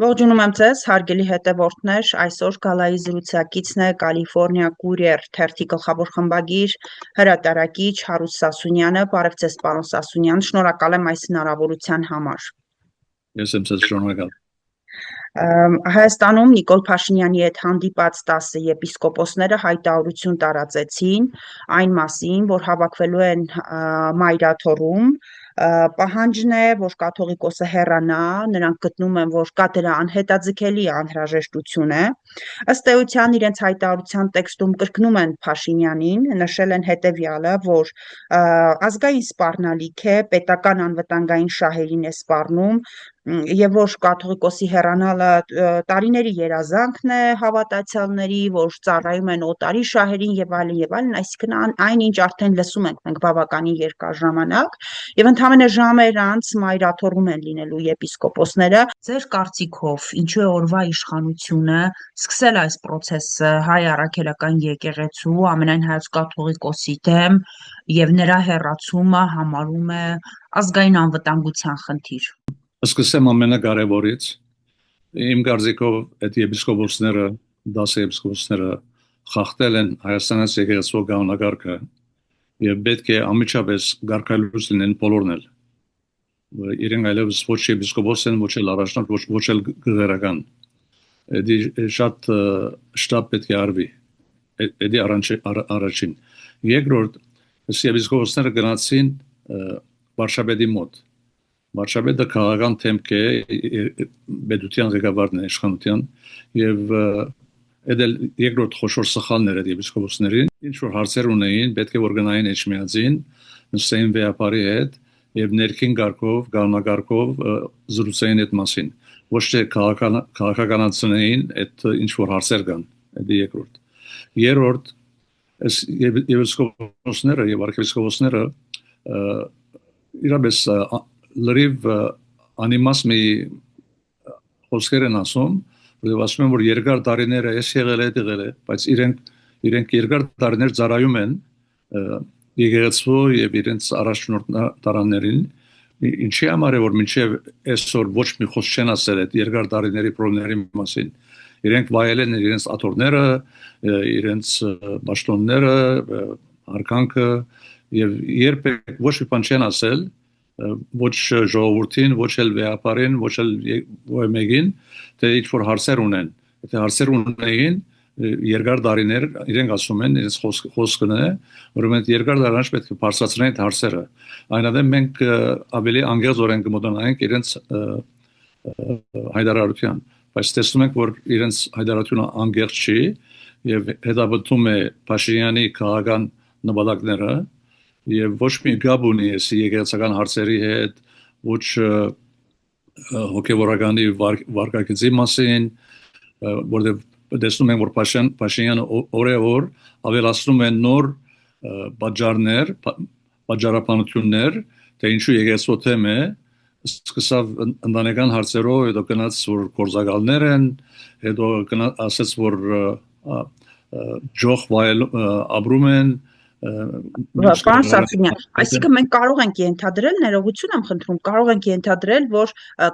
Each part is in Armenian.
Ողջունում եմ ձեզ, հարգելի հետևորդներ, այսօր գալայի զրուցակիցն է Կալիֆորնիա Courier թերթի գլխավոր խմբագիր հրատարակիչ Հարութ Սասունյանը։ Բարև ձեզ, պարոն Սասունյան, շնորհակալ եմ այս հնարավորության համար։ Ես եմ ձեզ շնորհակալ։ Հայաստանում Նիկոլ Փաշինյանի հետ հանդիպած 10 եպիսկոպոսները հայտարարություն տարածեցին այն մասին, որ հավաքվելու են Մայրաթոռում, պահանջն է, որ կաթողիկոսը հեռանա, նրանք գտնում են, որ կա դրա անհետաձգելի անհրաժեշտություն է։ Ըստ էության իրենց հայտարարության տեքստում կրկնում են Փաշինյանին, նշել են հետևյալը, որ ազգային սպառնալիք է, պետական անվտանգային շահերին է սպառնում, եւ որ կաթողիկոսի հեռանալը տարիների երազանքն է հավատացյալների, որ ծառայում են օտարի շահերին եւ այլն, այսինքն այնինչ արդեն լսում ենք մենք բավականին երկար ժամանակ եւ ընդամենը ժամեր անց Մայրաթոռում են լինելու եպիսկոպոսները։ Ձեր կարծիքով ինչու է օրվա իշխանությունը սկսել այս process-ը հայ առաքելական եկեղեցու ամենայն հայոց կաթողիկոսի դեմ եւ նրա հեռացումը համարում է ազգային անվտանգության խնդիր։ Սկսեմ ամենակարևորից։ Իմ կարծիքով այդ եպիսկոպոսները, 10 եպիսկոպոսները խախտել են Հայաստանից եկեղեցու կանոնակարգը եւ պետք է անմիջապես գարկալուց լինեն բոլորն էլ։ Իրենք այլևս ոչ եպիսկոպոս են, ոչ էլ առաջնորդ, ոչ էլ գեղարական։ Դա շատ շտապ պետք է արվի։ Դա առաջին։ Երկրորդ, եպիսկոպոսները գնացին վարշապետի մոտ։ Վարշապետը քաղաքական թեմք է պետության ղեկավարն է իշխանության եւ այդել երկրորդ խոշոր սխալներ այդ եպիսկոպոսներին ինչ որ հարցեր ունեին պետք է որ գնային Էջմիածին նստեին վեապարի հետ եւ ներքին գարկով կանոնակարգով զրուցեին այդ մասին ոչ թե քաղաքականացնեին այդ ինչ որ հարցեր կան դա երկրորդ եպիսկոպոսները եւ արքեպիսկոպոսները իրապես լրիվ անիմաց մի խոսքեր են ասում, որովհետև ասում են, որ երկար տարիները էս եղել է, բայց իրենք երկար տարիներ ծառայում են եկեղեցու եւ իրենց առաջնորդներին, ինչի համար է որ մինչեւ այսօր ոչ մի խոսք չեն ասել այդ երկար տարիների պրոբլեմների մասին։ Իրենք վայել են իրենց աթոռները, իրենց պաշտոնները, արքանքը եւ երբեք ոչ մի բան չեն ասել ոչ ժողովրդին, ոչ էլ վեապարին, ոչ էլ մեկին, թե ինչ որ հարցեր ունեն։ Եթե հարցեր ունեն, երկար տարիներ իրենք ասում են, իրենց խոսքն է, որովհետեւ երկար տարիներ պետք է բարձրացնեն այդ հարցերը։ Այնադեմ մենք ավելի անգերձորեն կմոտենանք իրենց հայտարարության, բայց տեսնում ենք, որ իրենց հայտարարությունը անգերձ չի եւ հետապնդում է Փաշինյանի քաղաքական նպատակները եւ ոչ մի գաբ ունի եկեղեցական հարցերի հետ, ոչ հոգեվորականի վարկագծի մասին, որտեղ տեսնում ենք, որ Փաշինյանը օրեօր ավելացնում է նոր պատճառներ, պատճառաբանություններ, թե ինչու եկեղեցու թեմ է, սկսավ ընտանեկան հարցերով, հետո գնաց որ գործակալներ են, հետո ասաց որ ջոխ վայել ապրում են Պարոն Սասունյան, այսինքն մենք կարող ենք ենթադրել, ներողություն եմ խնդրում, կարող ենք ենթադրել, որ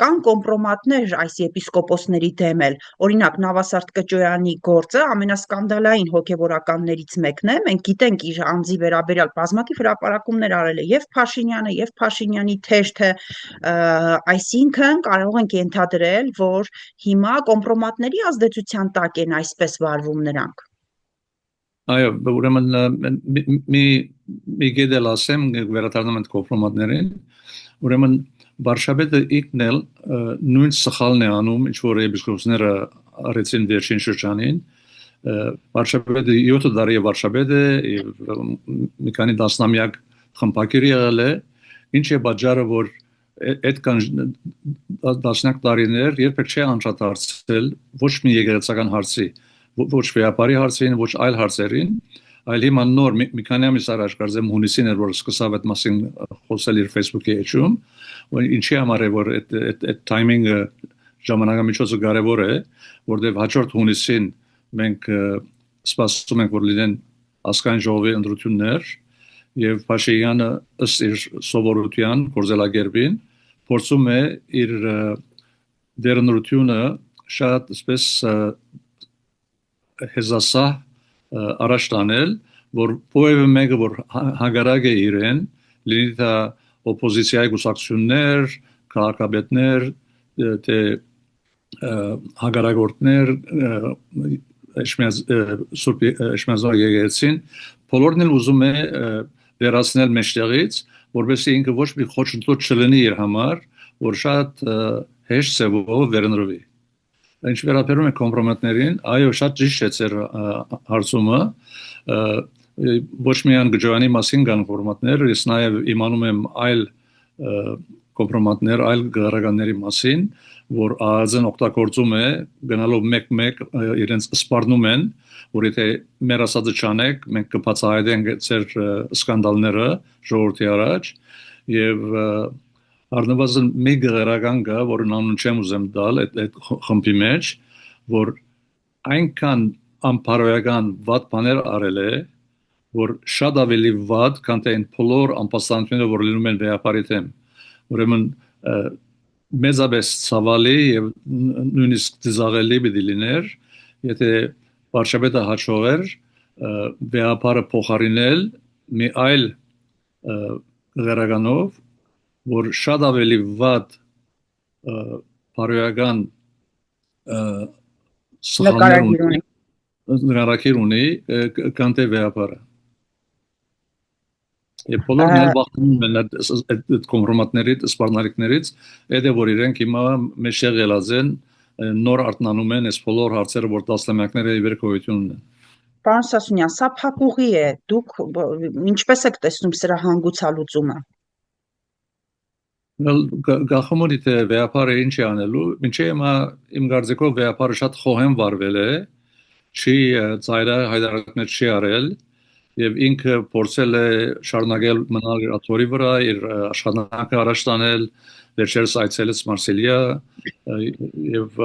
կան կոմպրոմատներ այս եպիսկոպոսների դեմ էլ։ Օրինակ Նավասարդ Կճոյանի գործը ամենասկանդալային հոգևորականներից մեկն է։ Մենք գիտենք իր անձի վերաբերյալ բազմաթիվ հրապարակումներ արել է եւ Փաշինյանը, եւ Փաշինյանի թերթը, այսինքն կարող ենք ենթադրել, որ հիմա կոմպրոմատների ազդեցության տակ են այսպես վարվում նրանք։ Այո, ուրեմն մի գեդել ասեմ, վերադառնում ենք կոմպրոմատներին, ուրեմն վարշապետը ինքն էլ նույն սխալն է անում, ինչ որ եպիսկոպոսները արեցին վերջին շրջանին, վարշապետը 7 տարի է վարշապետ է, մի քանի տասնամյակ խմբակիր եղել է, ինչ է պատճառը, որ այդ տասնյակ տարիներ երբեք չի անդրադարձել ոչ մի եկեղեցական հարցի ոչ վեապարի հարցերին, ոչ այլ հարցերին, այլ հիմա նոր մի քանի ամիս առաջ կարծեմ հունիսին էր որ սկսավ այդ մասին խոսել իր Facebook-ի էջում, ինչի համար է որ այդ թայմինգը ժամանակամիջոցը կարևոր է, որտեղ հաջորդ հունիսին մենք սպասում ենք որ լինեն ազգային ժողովի ընտրություններ եւ Փաշինյանը ըստ իր սովորության գործելակերպին փորձում է իր դերնորությունը շատ այսպես հեզասա առաջ տանել, որ ովևէ մեկը որ հագարակ է իրեն, լինի դա օպոզիցիայի կուսակցություններ, քաղաքապետներ, թե հագարակորդներ, Սուրբ Էջմիածնոց եկեղեցին, բոլորն էլ ուզում է վերացնել մեջտեղից, որովհետեւ ինքը ոչ մի խոչընդոտ չլինի իր համար, որ շատ հեշտ ծավալով վերնրվի։ Ինչ վերաբերում է կոմպրոմատներին, այո, շատ ճիշտ է ձեր հարցումը, ոչ միայն գճանի մասին կան կոմպրոմատներ, ես նաև իմանում եմ այլ կոմպրոմատներ, այլ գարականների մասին, որ ԱԱԶ-ն օգտագործում է, գնալով մեկ-մեկ իրենց սպառնում են, որ եթե մեր ասածը չանեք, մենք կբացահայտենք ձեր սկանդալները ժողովրդի առաջ եւ առնվազն մի գերական կա, որն անուն չեմ ուզեմ տալ այդ խմբի մեջ, որ այնքան անփարոյական վատ բաներ արել է, որ շատ ավելի վատ, քան թե այն բոլոր անպաստանությունները, որ լինում են վեհապարի դեմ։ Ուրեմն մեծապես ցավալի եւ նույնիսկ դժվարելի պիտի լիներ, եթե վարչապետը հաջողեր վեհապարը փոխարինել մի այլ գերականով, որ շատ ավելի վատ բարոյական նկարագիր ունի քան թե վեհապարը։ Եվ բոլորն էլ բախվում են այդ կոմպրոմատներից, սպառնալիքներից, այդ է որ իրենք հիմա մեջտեղ ելած են, նոր արտնանում են այս բոլոր հարցերը, որ տասնամյակներ ի վեր գոյություն ունեն։ Պարոն Սասունյան, սա փակուղի է, դուք ինչպես եք տեսնում սրա հանգուցալուծումը։ Գախմունի թե վեհապարը ինչ է անելու, մինչև հիմա իմ կարծիքով վեհապարը շատ խոհեմ վարվել է, չի ծայրահեղ հայտարարություններ չի արել եւ ինքը փորձել է շարունակել մնալ իր աթոռի վրա, իր աշխատանքը առաջ տանել, վերջերս այցելեց Մարսելիա եւ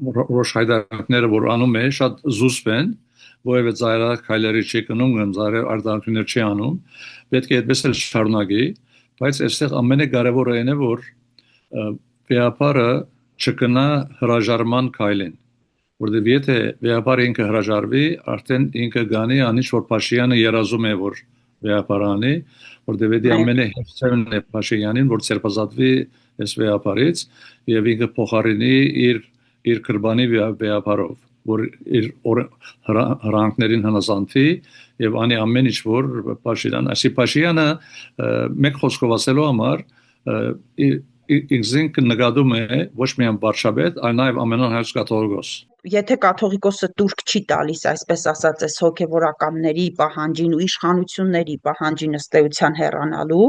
որոշ հայտարարությունները որ անում է շատ զուսպ են, որովհետեւ ծայրահեղ քայլերի չի կնում, ծայրահեղ արտահայտություններ չի անում, պետք է այդպես էլ շարունակի, բայց այստեղ ամենակարևորը այն է որ վեհապարը չկնա հրաժարման քայլին, որովհետեւ եթե վեհապարը ինքը հրաժարվի, արդեն ինքը գանի անիշ որ Փաշինյանը երազում է որ վեհապարը անի, որովհետեւ դա ամենահեշտն է Փաշինյանին որ ցերպազատվի այս վեհապարից եւ ինքը փոխարինի իր կրբանի վեհապարով, որ իր հրանքներին հնազանդվի եւ անի ամեն ինչ որ Փաշինյանը մեկ խոսքով ասելու համար ինքնին նկատում է ոչ միայն վարչապետ, այլ նաև ամենահայոց կաթողիկոս։ Եթե կաթողիկոսը տուրք չի տալիս, այսպես ասած, այս հոգևորականների պահանջին ու իշխանությունների պահանջին ըստ էության հեռանալու,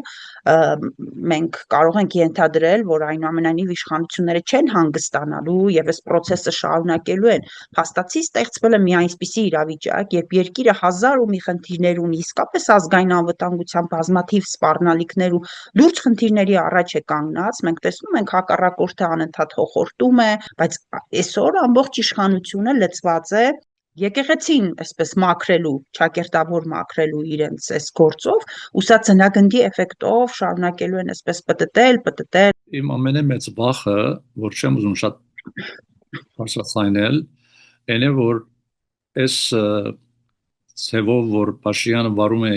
մենք կարող ենք ենթադրել, որ այնուամենայնիվ իշխանությունները չեն հանգստանալու եւ այս process-ը շարունակելու են։ Փաստացի ստեղծվել է մի այնպիսի իրավիճակ, երբ երկիրը հազար ու մի խնդիրներ ունի, իսկապես ազգային անվտանգության բազմաթիվ սպառնալիքներ ու լուրջ խնդիրների առաջ է կանգնած, մենք տեսնում ենք հակառակորդը անընդհատ հոխորտում է, բայց այսօր ամբողջ իշխանությունը լծված է եկեղեցին այսպես մաքրելու, ճակերտավոր մաքրելու իրենց այս գործով, ու սա ծնագնդի էֆեկտով շարունակելու են այսպես պտտել։ Իմ ամենամեծ վախը, որ չեմ ուզում շատ բարձրացնել, այն է որ այս ցևով որ Փաշինյանը վարում է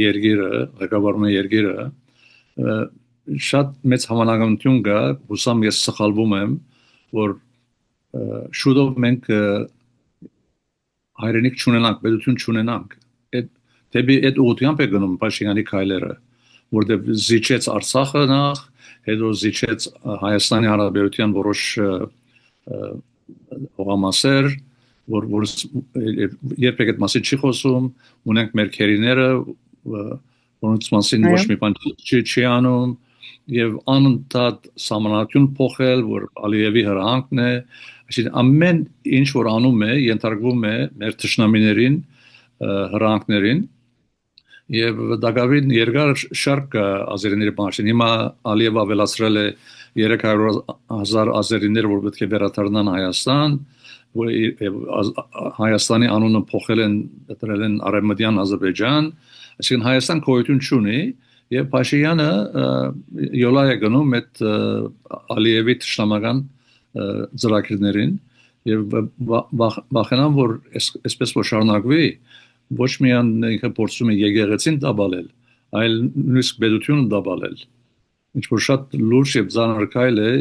երկիրը, ղեկավարում է երկիրը, շատ մեծ հավանականություն կա, հուսամ ես սխալվում եմ, որ շուտով մենք հայրենիք չունենանք, պետություն չունենանք։ Դեպի այդ ուղղությամբ է գնում Փաշինյանի քայլերը, որտեղ զիջեց Արցախը նախ, հետո զիջեց Հայաստանի Հանրապետության որոշ հողամասեր, որ երբեք այդ մասին չի խոսում, ունենք մեր քերիները, որոնց մասին ոչ մի բան չի անում, եւ անընդհատ սահմանություն փոխել, որ Ալիևի հրանքն է, այսինքն ամեն ինչ որ անում է, ենթարկվում է մեր թշնամիներին, հրանքներին, եւ դակավին երկար շարք ազերիների բանջին։ Հիմա Ալիևը ավելացրել է 300,000 ազերիներ, որ պետք է վերադառնան Հայաստան, Հայաստանի անունը փոխել են, դրել են Արևմտյան Ադրբեջան, այսինքն Հայաստան գոյություն չունի, Եվ Փաշինյանը յոլա է գնում այդ Ալիևի ճշտամական ծրագրերին եւ վախենամ որ այսպես որ շարունակվի ոչ միայն ինքը փորձում է եկեղեցին դաբալել, այլ նույնիսկ պետությունը դաբալել։ Ինչ որ շատ լուրջ եւ ծանր քայլ է,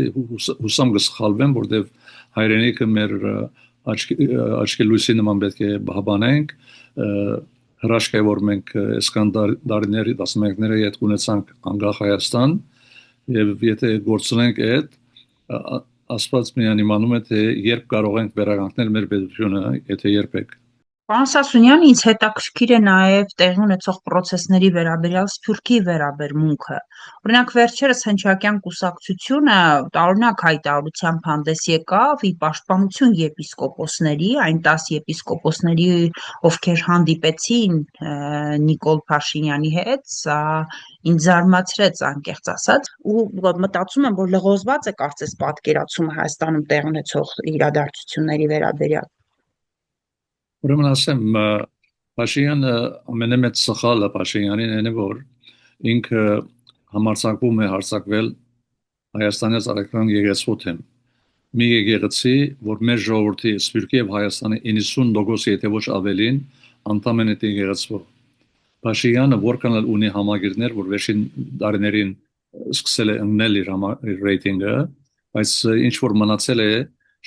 հուսամ կսխալվեմ, որտեւ հայրենիքը մեր աչքի լույսի նման պետք է բաբանենք, հրաշք է որ մենք այսքան դարիների 11-ների հետ ունեցանք անկախ Հայաստան եւ եթե գործունենք այդ Աստված միայն իմանում է թե երբ կարող ենք վերականգնել մեր պետությունը, եթե երբեք։ Պարոն Սասունյան, ինձ հետաքրքիր է նաև տեղի ունեցող պրոցեսների վերաբերյալ Սփյուռքի վերաբերմունքը։ Օրինակ, վերջերս Հնչակյան կուսակցությունը տարօրինակ հայտարարությամբ հանդես եկավ ի պաշտպանություն եպիսկոպոսների, այն 10 եպիսկոպոսների, ովքեր հանդիպեցին Նիկոլ Փաշինյանի հետ, սա ինձ զարմացրեց անկեղծ ասած, ու մտածում եմ, որ լղոզված է կարծես պատկերացումը Հայաստանում տեղի ունեցող իրադարձությունների վերաբերյալ։ Ուրեմն ասեմ, Փաշինյանը ամենամեծ սխալը Փաշինյանին այն է, որ ինքը համարձակվում է հարձակվել Հայաստանի Արևելյան եկեղեցու դեմ։ Մի եկեղեցի, որ մեր ժողովրդի Սփյուռքի եւ Հայաստանի 90% եթե ոչ ավելին անդամ են այդ եկեղեցու։ Փաշինյանը որքան էլ ունի համագիրներ, որ վերջին տարիներին սկսել է ընկնել իր ռեյտինգը, բայց ինչ որ մնացել է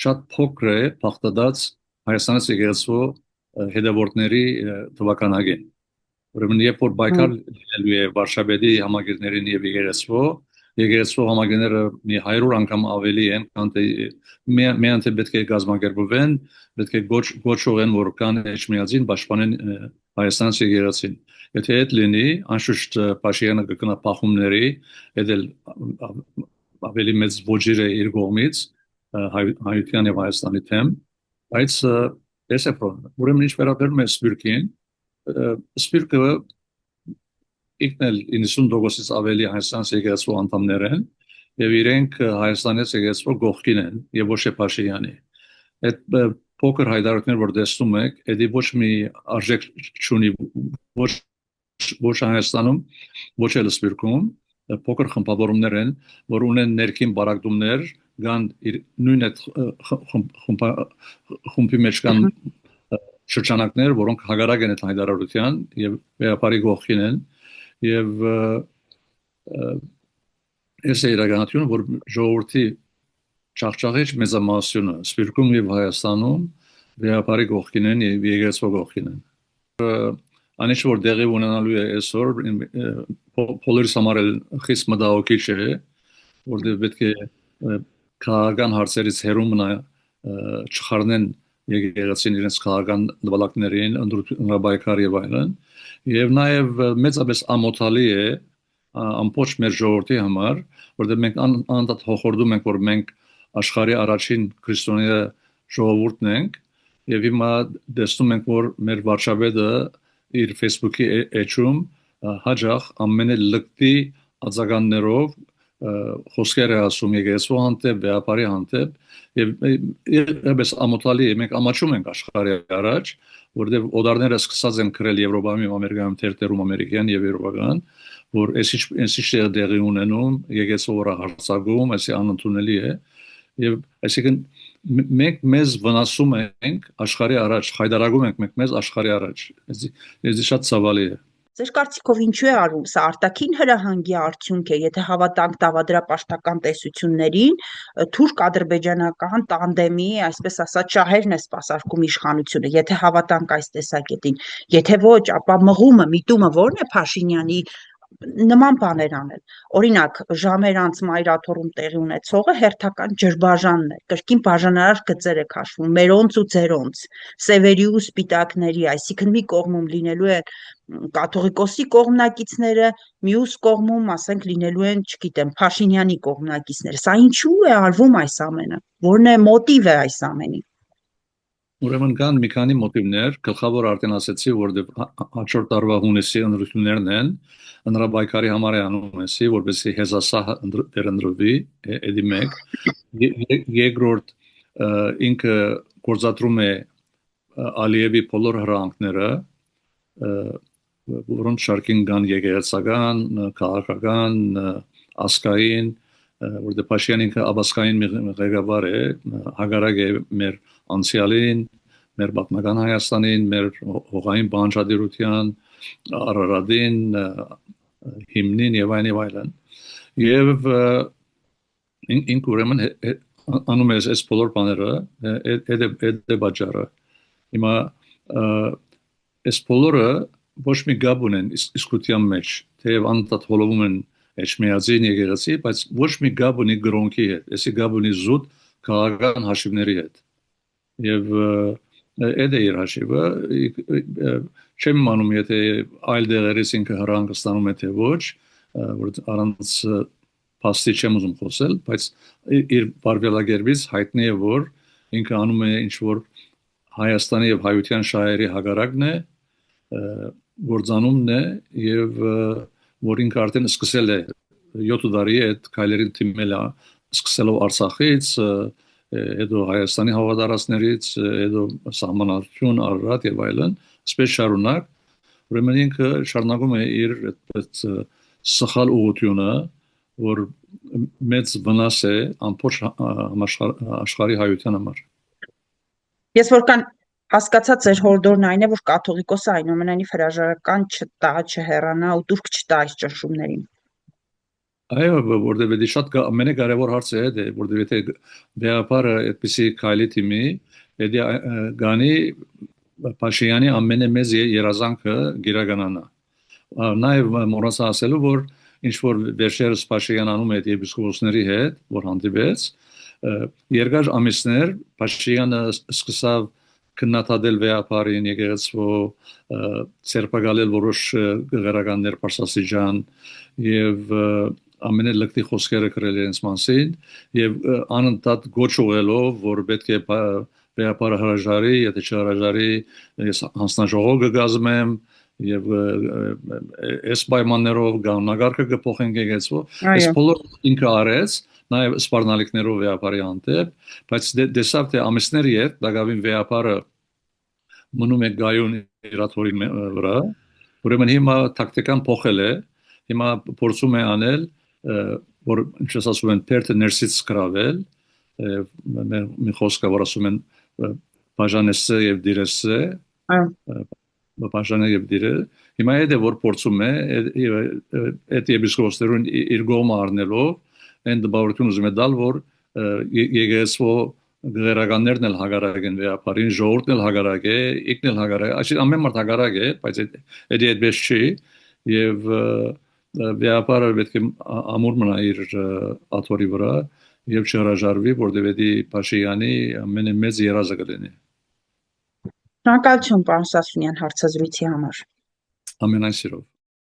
շատ փոքր է փախտած Հայաստանից եկեղեցու հետևորդների թվականագին։ Ուրեմն երբ որ պայքար լինելու է Վարշավեդի համագիրներին եւ եկեղեցու համագիրները մի 100 անգամ ավելի են, քան թե միայն թե պետք է գազམ་ակերպվեն, պետք է գոչողեն որ կան էջմիածին պաշտպանեն Հայաստանից եկեղեցին։ Եթե այդ լինի, անշուշտ Փաշինյանը կգնա փախումների, դա ավելի մեծ ոճիր է իր կողմից Հայաստանի եւ Հայաստանի թեմ, բայց ես է պրոբլեմ։ Ուրեմն ինչ վերաբերում է Սփյուռքին, Սփյուռքը ինքն էլ 90%-ից ավելի Հայաստանից եկեղեցու անդամներ են եւ իրենք Հայաստանից եկեղեցու գողքին են եւ ոչ թե Փաշինյանի։ Այդ փոքր հայտարարությունները որ տեսնում եք, դա ոչ մի արժեք չունի ոչ Հայաստանում, ոչ էլ Սփյուռքում, փոքր խմբավորումներ են, որ ունեն ներքին բարակդումներ, կան նույն այդ խումբի մեջ կան շրջանակներ, որոնք հագարակ են այդ հայտարարության եւ վեապարի գողքին են եւ այս է իրականությունը, որ ժողովրդի ճախճաղիչ մեծամասնությունը Սփյուռքում եւ Հայաստանում վեապարի գողքին են եւ եկեղեցու գողքին են։ Անիշ որ դեղի ունենալու է այսօր բոլորիս համար խիստ մտահոգիչ է, որտեղ պետք է քաղաքական հարցերից հեռու մնա չխառնեն եկեղեցին իրենց քաղաքական նվալակներին, ընդրությունաբայքար եւ այլն, եւ նաեւ մեծապես ամոթալի է ամբողջ մեր ժողովրդի համար, որտեղ մենք անդադ հոխորդում ենք, որ մենք աշխարհի առաջին քրիստոնյա ժողովուրդն ենք, եւ հիմա տեսնում ենք, որ մեր վարչապետը իր Facebook-ի էջում հաջող ամենը լկտի ածականներով խոսքեր է ասում եկեղեցու հանդեպ, վեապարի հանդեպ եւ ես ամոթալի է մենք ամաչում ենք աշխարհի առաջ, որտեղ օդարները սկսած են գրել Եվրոպայում, Ամերիկայում, թերթերում ամերիկյան եւ եվրոպական, որ այսիշ դեղի ունենում եկեղեցու վրա հարձակում, այսի անընդունելի է եւ այսինքն մենք մեզ վնասում ենք աշխարհի առաջ, հայտարարում ենք մենք մեզ աշխարհի առաջ։ Ես շատ ցավալի է։ Ձեր կարծիքով ինչու է արվում սա արտաքին հրահանգի արդյունք է, եթե հավատանք դավադրապաշտական տեսություններին, թուրք-ադրբեջանական տանդեմի, այսպես ասած, շահերն է սպասարկում իշխանությունը, եթե հավատանք այս տեսակետին, եթե ոչ, ապա մղումը, միտումը ո՞րն է Փաշինյանի նման բաներ անել։ Օրինակ, ժամեր անց Մայրաթոռում տեղի ունեցողը հերթական ջրբաժանն է, կրկին բաժանարար գծեր է քաշվում, մերոնց ու ձերոնց, սևերի ու սպիտակների, այսինքն մի կողմում լինելու է կաթողիկոսի կողմնակիցները, մյուս կողմում, ասենք, լինելու են, չգիտեմ, Փաշինյանի կողմնակիցները։ Սա ինչու է արվում այս ամենը։ Որն է մոտիվը այս ամենի։ Ուրեմն կան մի քանի մոտիվներ, գլխավոր արդեն ասացի, որ հաջորդ տարվա հունիսի ընտրություններն են, ընտրաբայքարի համար է անում էսի, որպեսզի հեզասահ վերընտրվի, էդի մեկ, երկրորդ ինքը գործադրում է Ալիևի բոլոր հրահանգները, որոնց շարքին կան եկեղեցական, քաղաքական, ազգային, որտեղ Փաշինյանը ինքը աբասկային ղեկավար է, հակառակ է մեր անցյալին, մեր պատմական Հայաստանին, մեր հողային բանջարդիրության, Արարատին, հիմնին եւ այլն։ Եվ ինք ուրեմն անում է այս բոլոր բաները, այդ է պատճառը։ Հիմա այս բոլորը ոչ մի գաբ ունեն իսկության մեջ, թեև անդադ հոլովում են Էջմիածին եկեղեցի, բայց ոչ մի գաբ ունի գրոնքի հետ, այսի գաբ ունի զուտ քաղաքական հաշիվների հետ։ Եվ այդ է իր հաշիվը, չեմ իմանում, եթե այլ դեղերից ինքը հրանգստանում է թե ոչ, որ առանց փաստի չեմ ուզում խոսել, բայց իր բարբերակերպից հայտնի է, որ ինքը անում է ինչ-որ Հայաստանի եւ հայության շահերի հակառակն է, գործանումն է եւ որ ինքը արդեն սկսել է 7 տարի է այդ քայլերին թիմել է, սկսելով Արցախից, հետո Հայաստանի հողատարածքներից, հետո սահմանադրություն, Արարատ եւ այլն, այսպես շարունակ, ուրեմն ինքը շարունակում է իր այդ սխալ ուղղությունը, որ մեծ վնաս է ամբողջ աշխարհի հայության համար։ Ես որքան հասկացա, ձեր հորդորն այն է, որ կաթողիկոսը այնուամենայնիվ հրաժարական չտա, չհեռանա ու տուրք չտա այս ճնշումներին։ Այո, որտեղ դե շատ ամենակարևոր հարցը է, որտեղ եթե վեհապարը այդպիսի քայլի թիմի, դա գանի Փաշինյանի ամենամեծ երազանքը գիրականանա։ Նաև մոռացա ասելու, որ ինչ որ վերջերս Փաշինյանը անում է եպիսկոպոսների հետ, որ հանդիպեց, երկար ամիսներ Փաշինյանը սկսավ քննադատել վեհապարին, եկեղեցու, ցերպակալել որոշ գեղարականներ Պարսասիջան եւ ամենալկտի խոսքերը գրել իրենց մասին եւ անընդհատ գոչ ուղելով, որ պետք է վեհապարը հրաժարի, եթե չհրաժարի, ես հանձնաժողով կգազմեմ եւ այս պայմաններով կանոնակարգը կփոխենք եկեղեցու, այս բոլորը ինքը արեց, նաեւ սպառնալիքներով վեհապարի հանդեպ, բայց դեսավ թե ամիսների հետ դակավին վեհապարը մնում է գայուն իրաթորին վրա, ուրեմն հիմա տակտիկան փոխել է, հիմա փորձում է անել, որ ինչպես ասում են, թերթը ներսից գրավել, մի խոսքը որ ասում են բաժանեսը եւ դիրեսը, բաժանը եւ դիրը, հիմա այդ է որ փորձում է այդ եպիսկոպոսներուն իր գոմը առնելով, այն դպավորություն ուզում է դալ, որ եկեղեցու գերականներն էլ հագարակ են վեհապարին, ժողովուրդն էլ հագարակ է, ինքն էլ հագարակ է, այսինքն ամեն մարդ հագարակ է, բայց այդ այդպես չի եւ վեհապարը պետք է ամուր մնա իր աթոռի վրա եւ չհրաժարվի, որտեղ Փաշինյանի ամենամեծ երազը կլինի։ Շնորհակալություն, պարոն Սասունյան, հարցազրույցի համար։ Ամենայն սիրով։